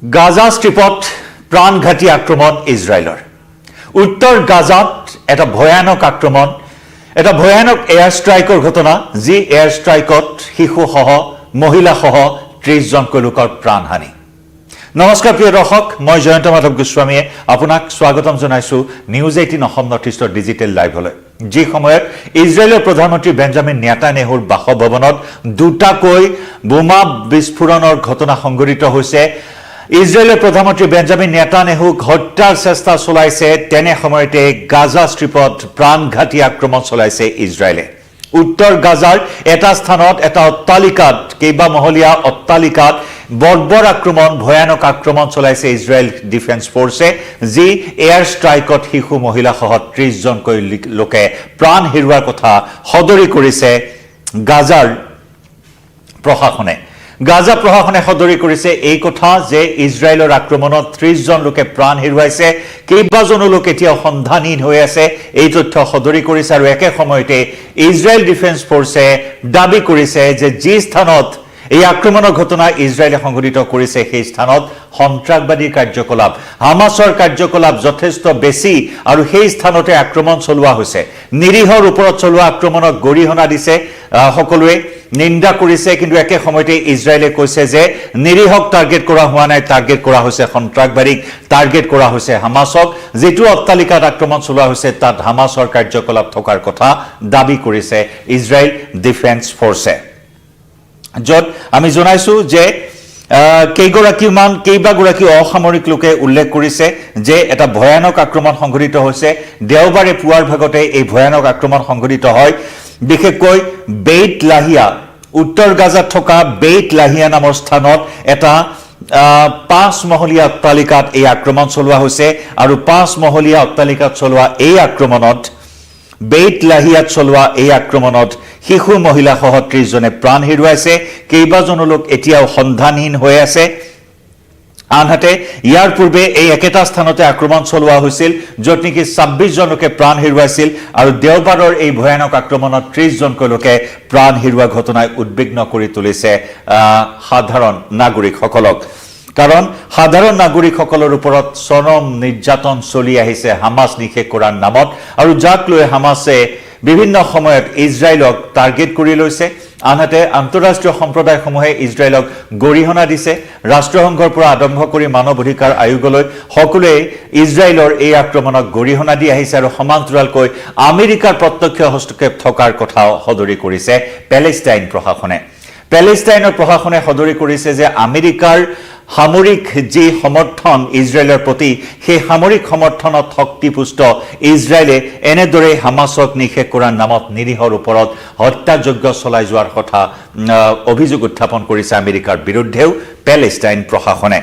গাজা স্ট্ৰিপত প্ৰাণঘাতী আক্ৰমণ ইজৰাইলৰ উত্তৰ গাজাত এটা ভয়ানক আক্ৰমণ এটা ভয়ানক এয়াৰ ষ্ট্ৰাইকৰ ঘটনা যি এয়াৰ ষ্ট্ৰাইকত শিশুসহ মহিলাসহ 30 জনকৈ লোকৰ প্ৰাণহানি নমস্কাৰ প্ৰিয় দৰ্শক মই জয়ন্ত মাধৱ গোস্বামীয়ে আপোনাক স্বাগতম জনাইছো নিউজ 18 অসম নৰ্থ ইষ্টৰ ডিজিটেল লাইভলৈ যি সময়ত ইজৰাইলৰ প্ৰধানমন্ত্ৰী বেঞ্জামিন নেতান্যাহুৰ বাসভৱনত দুটাকৈ বোমা বিস্ফোৰণৰ ঘটনা সংঘটিত হৈছে ইজৰাইলৰ প্ৰধানমন্ত্ৰী বেঞ্জামিন নেতান্যাহুক হত্যাৰ চেষ্টা চলাইছে তেনে সময়তে গাজা স্ট্ৰিপত প্ৰাণঘাতী আক্ৰমণ চলাইছে ইজৰাইলে উত্তৰ গাজাৰ এটা স্থানত এটা অট্টালিকাত কেইবামহলীয়া অট্টালিকাত বৰ্বৰ আক্ৰমণ ভয়ানক আক্ৰমণ চলাইছে ইজৰাইল ডিফেন্স ফৰ্চে যি এয়াৰ ষ্ট্ৰাইকত শিশু মহিলা সহ 30 জনকৈ লোকে প্ৰাণ হেৰুৱাৰ কথা সদৰি কৰিছে গাজাৰ প্ৰশাসনে গাজা প্ৰশাসনে সদৰি কৰিছে এই কথা যে ইজৰাইলৰ আক্ৰমণত 30 জন লোকে প্ৰাণ হেৰুৱাইছে কেইবাজনো লোক এতিয়া সন্ধানহীন হৈ আছে এই তথ্য সদৰি কৰিছে আৰু একে সময়তে ইজৰাইল ডিফেন্স ফৰ্চে দাবী কৰিছে যে যি স্থানত এই আক্ৰমণৰ ঘটনা ইজৰাইলে সংঘটিত কৰিছে সেই স্থানত সন্ত্ৰাসবাদী কাৰ্যকলাপ হামাসৰ কাৰ্যকলাপ যথেষ্ট বেছি আৰু সেই স্থানতে আক্ৰমণ চলোৱা হৈছে নিৰীহৰ ওপৰত চলোৱা আক্ৰমণক গৰিহণা দিছে সকলোৱে নিন্দা কৰিছে কিন্তু একে সময়তে ইজৰাইলে কৈছে যে নিৰীহক টাৰ্গেট কৰা হোৱা নাই টাৰ্গেট কৰা হৈছে সন্ত্ৰাসবাদীক টাৰ্গেট কৰা হৈছে হামাসক যেটো অট্টালিকাত আক্ৰমণ চলোৱা হৈছে তাত হামাসৰ কাৰ্যকলাপ থকাৰ কথা দাবী কৰিছে ইজৰাইল ডিফেন্স ফৰ্চে যত আমি জনাইছো যে কেইবাগৰাকী অসামৰিক লোকে উল্লেখ কৰিছে যে এটা ভয়ানক আক্ৰমণ সংঘটিত হৈছে দেওবাৰে পুৱাৰ ভাগতে এই ভয়ানক আক্ৰমণ সংঘটিত হয় বিশেষকৈ বেইট লাহিয়া উত্তৰ গাজাত থকা বেইট লাহিয়া নামৰ স্থানত এটা 5 মহলীয়া অট্টালিকাত এই আক্ৰমণ চলোৱা হৈছে আৰু 5 মহলীয়া অট্টালিকাত চলোৱা এই আক্ৰমণত বেইট লাহিয়াত চলোৱা এই আক্ৰমণত শিশু মহিলা সহ 30 জনে প্ৰাণ হেৰুৱাইছে কেইবাজনো লোক এতিয়াও সন্ধানহীন হৈ আছে আনহাতে ইয়াৰ পূৰ্বে এই একেটা স্থানতে আক্ৰমণ চলোৱা হৈছিল য'ত নেকি 26 জন লোকে প্ৰাণ হেৰুৱাইছিল আৰু দেওবাৰৰ এই ভয়ানক আক্ৰমণত 30 জনকৈ লোকে প্ৰাণ হেৰুৱা ঘটনাই উদ্বিগ্ন কৰি তুলিছে সাধাৰণ নাগৰিকসকলক কাৰণ সাধাৰণ নাগৰিকসকলৰ ওপৰত চৰম নিৰ্যাতন চলি আহিছে হামাস নিষেধ কৰাৰ নামত আৰু যাক লৈ হামাসে বিভিন্ন সময়ত ইজৰাইলক টাৰ্গেট কৰি লৈছে আনহাতে আন্তঃৰাষ্ট্ৰীয় সম্প্ৰদায়সমূহে ইজৰাইলক গৰিহণা দিছে ৰাষ্ট্ৰসংঘৰ পৰা আৰম্ভ কৰি মানৱ অধিকাৰ আয়োগলৈ সকলোৱে ইজৰাইলৰ এই আক্ৰমণক গৰিহণা দি আহিছে আৰু সমান্তৰালকৈ আমেৰিকাৰ প্ৰত্যক্ষ হস্তক্ষেপ থকাৰ কথাও সদৰি কৰিছে পেলেষ্টাইনৰ প্ৰশাসনে সদৰি কৰিছে যে আমেৰিকাৰ সামৰিক যি সমৰ্থন ইজৰাইলৰ প্ৰতি সেই সামৰিক সমৰ্থনত শক্তিপুষ্ট ইজৰাইলে এনেদৰে হামাসক নিষেধ কৰাৰ নামত নিৰীহৰ ওপৰত হত্যাযজ্ঞ চলাই যোৱাৰ কথা অভিযোগ উত্থাপন কৰিছে আমেৰিকাৰ বিৰুদ্ধেও পেলেষ্টাইন প্ৰশাসনে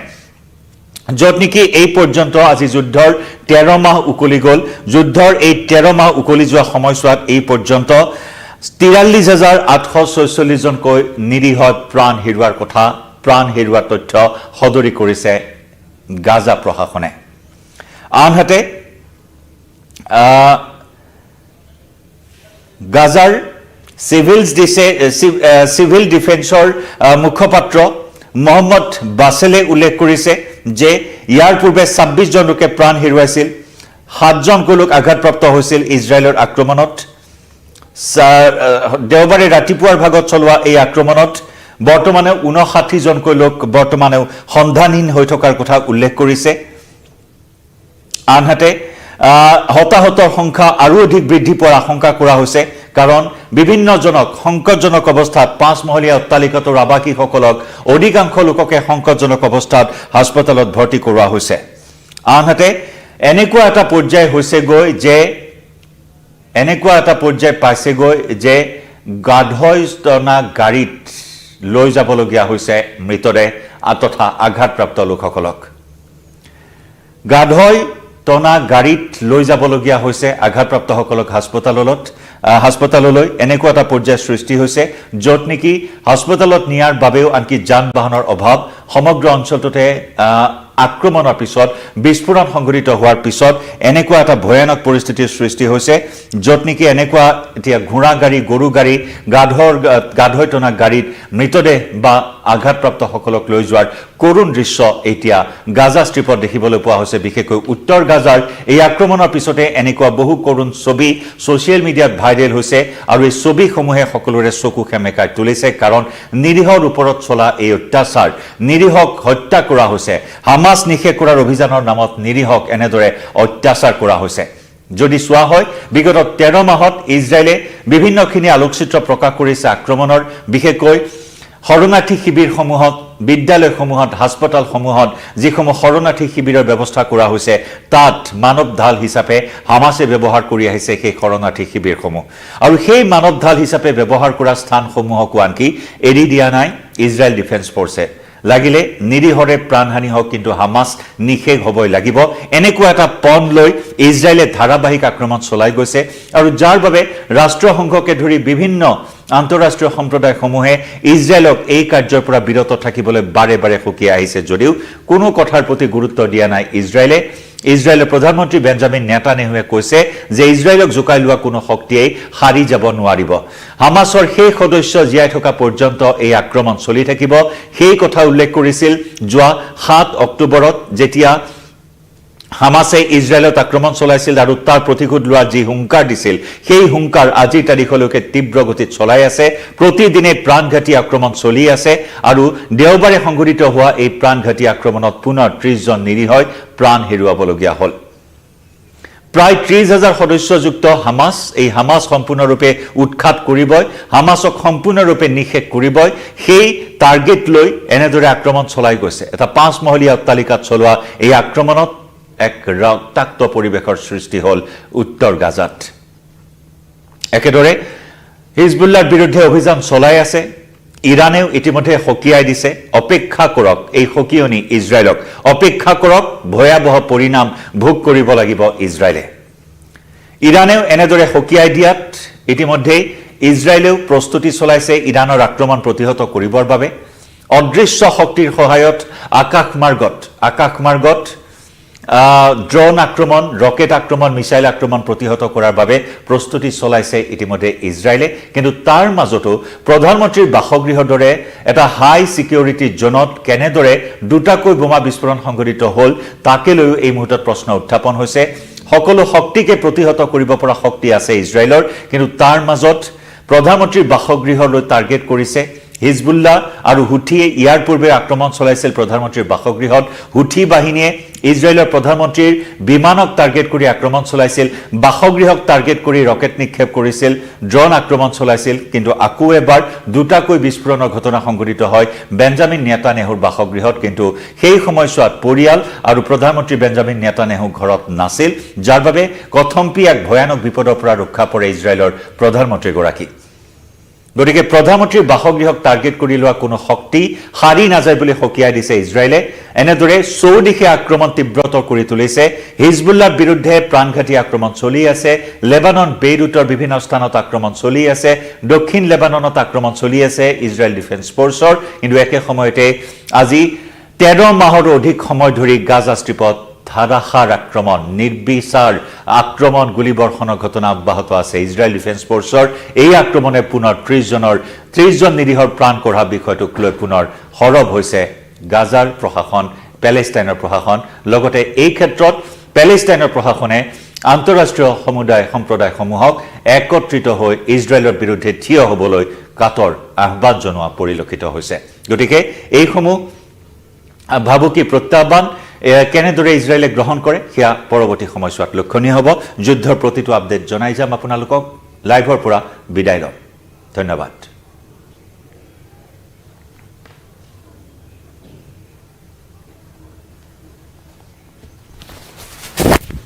য'ত নেকি এই পৰ্যন্ত আজি যুদ্ধৰ 13 মাহ উকলি গ'ল যুদ্ধৰ এই 13 মাহ উকলি যোৱা সময়ছোৱাত এই পৰ্যন্ত 43846 জনকৈ নিৰীহ প্ৰাণ হেৰুৱাৰ কথা প্ৰাণ হেৰুৱাৰ তথ্য সদৰি কৰিছে গাজা প্ৰশাসনে আনহাতে গাজাৰ সিভিল ডিফেন্সৰ মুখপাত্ৰ মোহাম্মদ বাছেলে উল্লেখ কৰিছে যে ইয়াৰ পূৰ্বে 26 জন লোকে প্ৰাণ হেৰুৱাইছিল 7 জনকৈ লোক আঘাতপ্ৰাপ্ত হৈছিল ইজৰাইলৰ আক্ৰমণত দেওবাৰে ৰাতিপুৱাৰ ভাগত চলোৱা এই আক্ৰমণত বৰ্তমানে 59 জনকৈ লোক বৰ্তমানে সন্ধানহীন হৈ থকাৰ কথা উল্লেখ কৰিছে আনহাতে হতাহতৰ সংখ্যা আৰু অধিক বৃদ্ধি পোৱাৰ আশংকা কৰা হৈছে কাৰণ বিভিন্ন জনক সংকটজনক অৱস্থাত 5 মহলীয়া অট্টালিকাটোৰ আৱাসীসকলক অধিকাংশ লোককে সংকটজনক অৱস্থাত হাস্পতালত ভৰ্তি কৰোৱা হৈছে আনহাতে এনেকুৱা এটা পৰ্যায় পাইছেগৈ যে গাধৈ টনা গাড়ীত লৈ যাবলগীয়া হৈছে মৃতদেহ তথা আঘাতপ্ৰাপ্ত লোকসকলক গাধৈ টনা গাড়ীত লৈ যাবলগীয়া হৈছে আঘাতপ্ৰাপ্তসকলক হাস্পতাললৈ এনেকুৱা এটা পৰ্যায় সৃষ্টি হৈছে য'ত নেকি হাস্পতালত নিয়াৰ বাবেও আনকি যান বাহনৰ অভাৱ সমগ্ৰ অঞ্চলটোতে আক্ৰমণৰ পিছত বিস্ফোৰণ সংঘটিত হোৱাৰ পিছত এনেকুৱা এটা ভয়ানক পৰিস্থিতিৰ সৃষ্টি হৈছে য'ত নেকি এনেকুৱা এতিয়া ঘোঁৰা গাড়ী গৰু গাড়ী গাধৈ টনা গাড়ীত মৃতদেহ বা আঘাতপ্ৰাপ্তসকলক লৈ যোৱাৰ কৰুণ দৃশ্য এতিয়া গাজা ষ্ট্ৰীপত দেখিবলৈ পোৱা হৈছে বিশেষকৈ উত্তৰ গাজাৰ এই আক্ৰমণৰ পিছতে এনেকুৱা বহু কৰুণ ছবি ছ'চিয়েল মিডিয়াত ভাইৰেল হৈছে আৰু এই ছবিসমূহে সকলোৰে চকু সেমেকাই তুলিছে কাৰণ নিৰীহৰ ওপৰত চলা এই অত্যাচাৰ নিৰীহক হত্যা কৰা হৈছে হামাছ নিষেধ কৰাৰ অভিযানৰ নামত নিৰীহক এনেদৰে অত্যাচাৰ কৰা হৈছে যদি চোৱা হয় বিগত 13 মাহত ইজৰাইলে বিভিন্নখিনি আলোকচিত্ৰ প্ৰকাশ কৰিছে আক্ৰমণৰ বিশেষকৈ শৰণাৰ্থী শিবিৰসমূহত বিদ্যালয়সমূহত হাস্পতালসমূহত যিসমূহ শৰণাৰ্থী শিবিৰৰ ব্যৱস্থা কৰা হৈছে তাত মানৱ ঢাল হিচাপে হামাছে ব্যৱহাৰ কৰি আহিছে সেই শৰণাৰ্থী শিবিৰসমূহ আৰু সেই মানৱ ঢাল হিচাপে ব্যৱহাৰ কৰা স্থানসমূহক আনকি এৰি দিয়া নাই ইজৰাইল ডিফেন্স ফৰ্চে লাগিলে নিৰীহৰে প্ৰাণহানি হওক কিন্তু হামাছ নিষেধ হ'বই লাগিব এনেকুৱা এটা পণ লৈ ইজৰাইলে ধাৰাবাহিক আক্ৰমণ চলাই গৈছে আৰু যাৰ বাবে ৰাষ্ট্ৰসংঘকে ধৰি বিভিন্ন আন্তঃৰাষ্ট্ৰীয় সম্প্ৰদায়সমূহে ইজৰাইলক এই কাৰ্যৰ পৰা বিৰত থাকিবলৈ বাৰে বাৰে সকীয়াই আহিছে যদিও কোনো কথাৰ প্ৰতি গুৰুত্ব দিয়া নাই ইজৰাইলৰ প্ৰধানমন্ত্ৰী বেঞ্জামিন নেতানেহুৱে কৈছে যে ইজৰাইলক জোকাই লোৱা কোনো শক্তিয়ে হাৰি যাব নোৱাৰিব হামাছৰ সেই সদস্য জীয়াই থকা পৰ্যন্ত এই আক্ৰমণ চলি থাকিব সেই কথা উল্লেখ কৰিছিল যোৱা 7 অক্টোবৰত যেতিয়া হামাছে ইজৰাইলত আক্ৰমণ চলাইছিল আৰু তাৰ প্ৰতিশোধ লোৱাৰ যি হুংকাৰ দিছিল সেই হুংকাৰ আজিৰ তাৰিখলৈকে তীব্ৰ গতিত চলাই আছে প্ৰতিদিনে প্ৰাণঘাতী আক্ৰমণ চলি আছে আৰু দেওবাৰে সংঘটিত হোৱা এই প্ৰাণঘাতী আক্ৰমণত পুনৰ 30 জন নিৰীহই প্ৰাণ হেৰুৱাবলগীয়া হ'ল প্ৰায় 30,000 সদস্যযুক্ত হামাছ এই হামাছ সম্পূৰ্ণৰূপে উৎখাত কৰিবই হামাছক সম্পূৰ্ণৰূপে নিষেধ কৰিবই সেই টাৰ্গেট লৈ এনেদৰে আক্ৰমণ চলাই গৈছে এটা 5 মহলীয়া অট্টালিকাত চলোৱা এই আক্ৰমণত এক ৰক্তাক্ত পৰিৱেশৰ সৃষ্টি হ'ল উত্তৰ গাজাত একেদৰে হিজবুল্লাহৰ বিৰুদ্ধে অভিযান চলাই আছে ইৰানেও ইতিমধ্যে সকীয়াই দিছে অপেক্ষা কৰক এই সকীয়নি ইজৰাইলক অপেক্ষা কৰক ভয়াবহ পৰিণাম ভোগ কৰিব লাগিব ইজৰাইলে ইৰানেও এনেদৰে সকীয়াই দিয়াত ইতিমধ্যে ইজৰাইলেও প্ৰস্তুতি চলাইছে ইৰানৰ আক্ৰমণ প্ৰতিহত কৰিবৰ বাবে অদৃশ্য শক্তিৰ সহায়ত আকাশমাৰ্গত ড্ৰোন আক্ৰমণ ৰকেট আক্ৰমণ মিসাইল আক্ৰমণ প্ৰতিহত কৰাৰ বাবে প্ৰস্তুতি চলাইছে ইতিমধ্যে ইজৰাইলে কিন্তু তাৰ মাজতো প্ৰধানমন্ত্ৰীৰ বাসগৃহৰ দৰে এটা হাই সিকিউৰিটি জোনত কেনেদৰে দুটাকৈ বোমা বিস্ফোৰণ সংঘটিত হ'ল তাকে লৈ এই মুহূৰ্তত প্ৰশ্ন উত্থাপন হৈছে সকলো শক্তিকে প্ৰতিহত কৰিব পৰা শক্তি আছে ইজৰাইলৰ কিন্তু তাৰ মাজত প্ৰধানমন্ত্ৰীৰ বাসগৃহলৈ টাৰ্গেট কৰিছে হিজবুল্লাহ আৰু হুথিয়ে ইয়াৰ পূৰ্বে আক্ৰমণ চলাইছিল প্ৰধানমন্ত্ৰীৰ বাসগৃহত হুথি বাহিনীয়ে ইজৰাইলৰ প্ৰধানমন্ত্ৰীৰ বিমানক টাৰ্গেট কৰি আক্ৰমণ চলাইছিল বাসগৃহক টাৰ্গেট কৰি ৰকেট নিক্ষেপ কৰিছিল ড্ৰোন আক্ৰমণ চলাইছিল কিন্তু আকৌ এবাৰ দুটাকৈ বিস্ফোৰণৰ ঘটনা সংঘটিত হয় বেঞ্জামিন নেতানেহুৰ বাসগৃহত কিন্তু সেই সময়ছোৱাত পৰিয়াল আৰু প্ৰধানমন্ত্ৰী বেঞ্জামিন নেতানেহু ঘৰত নাছিল যাৰ বাবে কথম্পি এক ভয়ানক বিপদৰ পৰা ৰক্ষা পৰে ইজৰাইলৰ প্ৰধানমন্ত্ৰীগৰাকী গতিকে প্ৰধানমন্ত্ৰীৰ বাসগৃহক টাৰ্গেট কৰি লোৱা কোনো শক্তি হাৰি নাযায় বুলি সকীয়াই দিছে ইজৰাইলে এনেদৰে চৌদিশে আক্ৰমণ তীব্ৰতৰ কৰি তুলিছে হিজবুল্লাহৰ বিৰুদ্ধে প্ৰাণঘাতী আক্ৰমণ চলি আছে লেবানন বেইৰুটৰ বিভিন্ন স্থানত আক্ৰমণ চলি আছে দক্ষিণ লেবাননত আক্ৰমণ চলি আছে ইজৰাইল ডিফেন্স ফৰ্চৰ কিন্তু একে সময়তে আজি 13 মাহৰো অধিক সময় ধৰি গাজা ষ্ট্ৰীপত ধাৰাসাৰ আক্ৰমণ নিৰ্বিচাৰ আক্ৰমণ গুলিবৰ্ষণৰ ঘটনা অব্যাহত আছে ইজৰাইল ডিফেন্স ফৰ্চৰ এই আক্ৰমণে পুনৰ 30 জন নিৰীহৰ প্ৰাণ কঢ়া বিষয়টোক লৈ পুনৰ হৰব হৈছে গাজাৰ প্ৰশাসন পেলেষ্টাইনৰ প্ৰশাসন লগতে এই ক্ষেত্ৰত পেলেষ্টাইনৰ প্ৰশাসনে আন্তঃৰাষ্ট্ৰীয় সম্প্ৰদায়সমূহক একত্ৰিত হৈ ইজৰাইলৰ বিৰুদ্ধে থিয় হ'বলৈ কাতৰ আহ্বান জনোৱা পৰিলক্ষিত হৈছে গতিকে এইসমূহ ভাবুকি প্ৰত্যাহ্বান কেনেদৰে ইজৰাইলে গ্ৰহণ কৰে সেয়া পৰৱৰ্তী সময়ছোৱাত লক্ষণীয় হ'ব যুদ্ধৰ প্ৰতিটো আপডেট জনাই যাম আপোনালোকক লাইভৰ পৰা বিদায় লম ধন্যবাদ